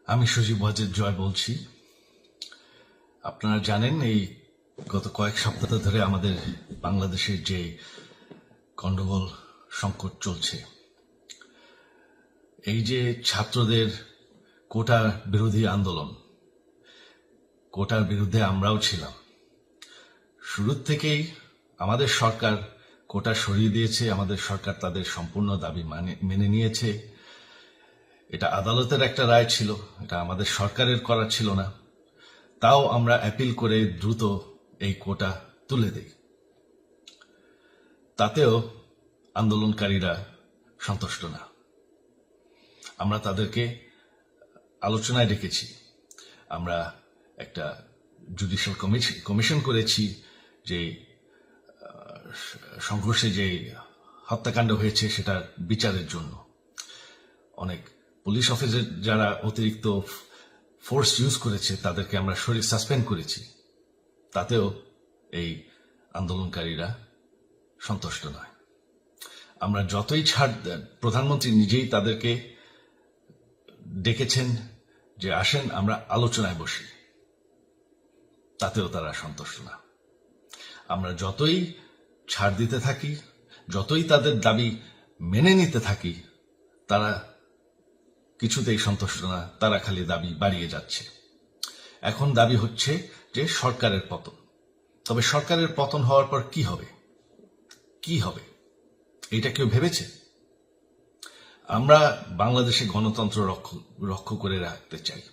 আমি সজীব ওয়াজেদ জয় বলছি। আপনারা জানেন এই গত কয়েক সপ্তাহ ধরে আমাদের বাংলাদেশের যে গন্ডগোল সংকট চলছে, এই যে ছাত্রদের কোটা বিরোধী আন্দোলন, কোটার বিরুদ্ধে আমরাও ছিলাম। শুরু থেকেই আমাদের সরকার কোটা সরিয়ে দিয়েছে, আমাদের সরকার তাদের সম্পূর্ণ দাবি মেনে নিয়েছে। এটা আদালতের একটা রায় ছিল, এটা আমাদের সরকারের করা ছিল না। তাও আমরা অ্যাপিল করে দ্রুত এই কোটা তুলে দেই। তাতেও আন্দোলনকারীরা সন্তুষ্ট না। আমরা তাদেরকে আলোচনায় ডেকেছি, আমরা একটা জুডিশিয়াল কমিশন করেছি যে সংঘর্ষে যে হত্যাকাণ্ড হয়েছে সেটার বিচারের জন্য। অনেক পুলিশ অফিসার যারা অতিরিক্ত ফোর্স ইউজ করেছে তাদেরকে আমরা সাসপেন্ড করেছি। তাতেও এই আন্দোলনকারীরা সন্তুষ্ট নয়। আমরা যতই ছাড় দেন, প্রধানমন্ত্রী নিজেই তাদেরকে ডেকেছেন যে আসেন আমরা আলোচনায় বসি, তাতেও তারা সন্তুষ্ট না। আমরা যতই ছাড় দিতে থাকি, যতই তাদের দাবি মেনে নিতে থাকি, তারা কিছুতেই সন্তুষ্ট না, তারা খালি দাবি বাড়িয়ে যাচ্ছে। এখন দাবি হচ্ছে যে সরকারের পতন। তবে সরকারের পতন হওয়ার পর কি হবে? কি হবে এটা কেউ ভেবেছে? আমরা বাংলাদেশে গণতন্ত্র রক্ষা করে রাখতে চাই।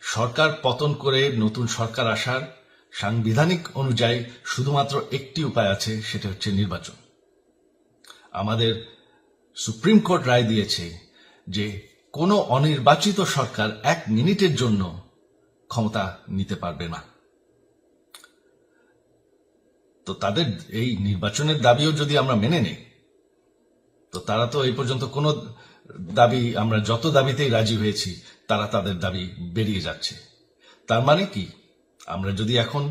সরকার পতন করে নতুন সরকার আসার সাংবিধানিক অনুযায়ী শুধুমাত্র একটি উপায় আছে, সেটা হচ্ছে নির্বাচন। আমাদের সুপ্রিম কোর্ট রায় দিয়েছে যে কোনো অনির্বাচিত সরকার 1 মিনিটের জন্য ক্ষমতা নিতে পারবে না। তো তাদের এই নির্বাচনের দাবিও যদি আমরা মেনে নেই, তো তারা তো এই পর্যন্ত কোনো দাবি, আমরা যত দাবিতেই রাজি হয়েছি তারা তাদের দাবি বেরিয়ে যাচ্ছে। তার মানে কি, আমরা যদি এখন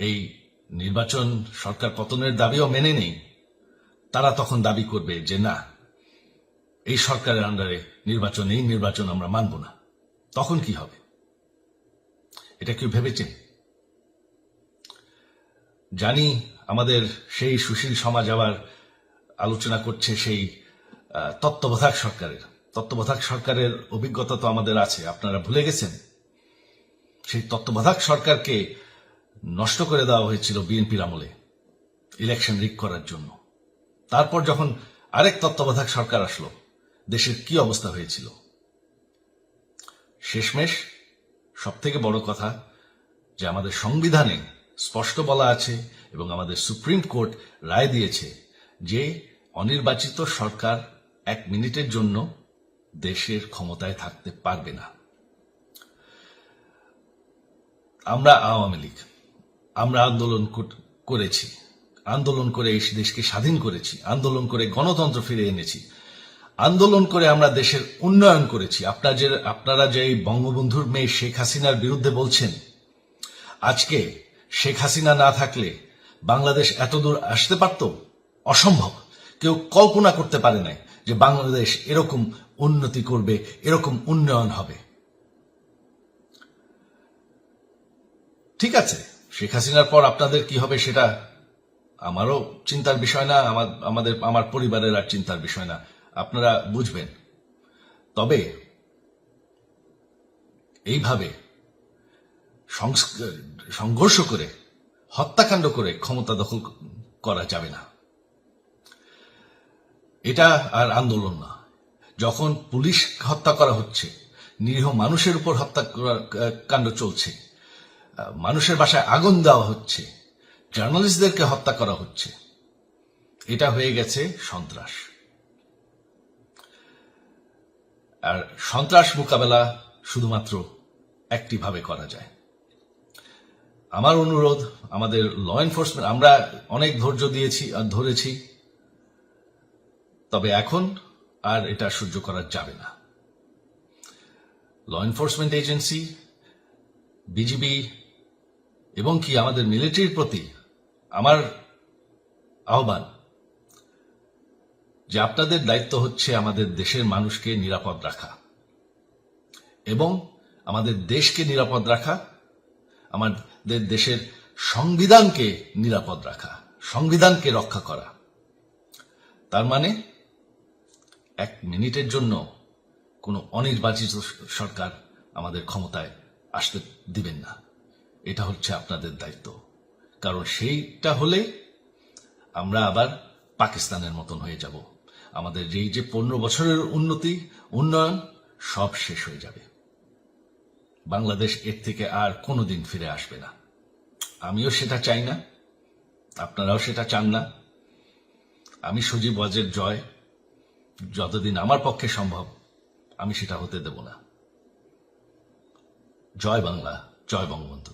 এই নির্বাচন সরকার পতনের দাবিও মেনে নেই, তারা তখন দাবি করবে যে না, এই সরকারের আন্ডারে নির্বাচন, এই নির্বাচন আমরা মানব না। তখন কি হবে? এটা কেউ ভেবেছেন? জানি আমাদের সেই সুশীল সমাজ আবার আলোচনা করছে সেই তত্ত্বাবধায়ক সরকারের অভিজ্ঞতা তো আমাদের আছে। আপনারা ভুলে গেছেন? সেই তত্ত্বাবধায়ক সরকারকে নষ্ট করে দেওয়া হয়েছিল বিএনপির আমলে ইলেকশন রিগ করার জন্য। তারপর যখন আরেক তত্ত্বাবধায়ক সরকার আসলো, দেশের কি অবস্থা হয়েছিল। শেষমেশ সবথেকে বড় কথা যে আমাদের সংবিধানে স্পষ্ট বলা আছে এবং আমাদের সুপ্রিম কোর্ট রায় দিয়েছে যে অনির্বাচিত সরকার 1 মিনিটের জন্য দেশের ক্ষমতায় থাকতে পারবে না। আমরা আওয়ামী লীগ, আমরা আন্দোলন করেছি, আন্দোলন করে এই দেশকে স্বাধীন করেছি, আন্দোলন করে গণতন্ত্র ফিরে এনেছি, আন্দোলন করে আমরা দেশের উন্নয়ন করেছি। আপনারা যে বঙ্গবন্ধুর মেয়ে শেখ হাসিনার বিরুদ্ধে বলছেন, আজকে শেখ হাসিনা না থাকলে বাংলাদেশ এতদূর আসতে পারত? অসম্ভব। কেউ কল্পনা করতে পারে নাই যে বাংলাদেশ এরকম উন্নতি করবে, এরকম উন্নয়ন হবে। ঠিক আছে, শেখ হাসিনার পর আপনাদের কি হবে সেটা আমারও চিন্তার বিষয় না, আমার পরিবারের আর চিন্তার বিষয় না, আপনারা বুঝবেন। তবে এইভাবে সংঘর্ষ করে, হত্যাকাণ্ড করে ক্ষমতা দখল করা যাবে না। এটা আর আন্দোলন না। যখন পুলিশ হত্যা করা হচ্ছে, নিরীহ মানুষের উপর হত্যাকাণ্ড চলছে, মানুষের বাসায় আগুন দেওয়া হচ্ছে, জার্নালিস্টদেরকে হত্যা করা হচ্ছে, এটা হয়ে গেছে সন্ত্রাস। আর সন্ত্রাস মোকাবেলা শুধুমাত্র একটি ভাবে করা যায়। আমার অনুরোধ, আমাদের ল এনফোর্সমেন্ট, আমরা অনেক ধৈর্য ধরেছি, তবে এখন আর এটা সহ্য করা যাবে না। ল এনফোর্সমেন্ট এজেন্সি, বিজিবি এবং কি আমাদের মিলিটারির প্রতি আমার আহ্বান যে আপনাদের দায়িত্ব হচ্ছে আমাদের দেশের মানুষকে নিরাপদ রাখা। এবং আমাদের দেশকে নিরাপদ রাখা, আমাদের দেশের সংবিধানকে নিরাপদ রাখা, সংবিধানকে রক্ষা করা। তার মানে এক মিনিটের জন্য কোনো অনির্বাচিত সরকার আমাদের ক্ষমতায় আসতে দিবেন না। এটা হচ্ছে আপনাদের দায়িত্ব, কারণ সেইটা হলে আমরা আবার পাকিস্তানের মতন হয়ে যাব। আমাদের এই যে 15 বছরের উন্নয়ন সব শেষ হয়ে যাবে। বাংলাদেশ এর থেকে আর কোনোদিন ফিরে আসবে না। আমিও সেটা চাই না, আপনারাও সেটা চান না। আমি সজীব ওয়াজের জয় যতদিন আমার পক্ষে সম্ভব আমি সেটা হতে দেব না। জয় বাংলা, জয় বঙ্গবন্ধু।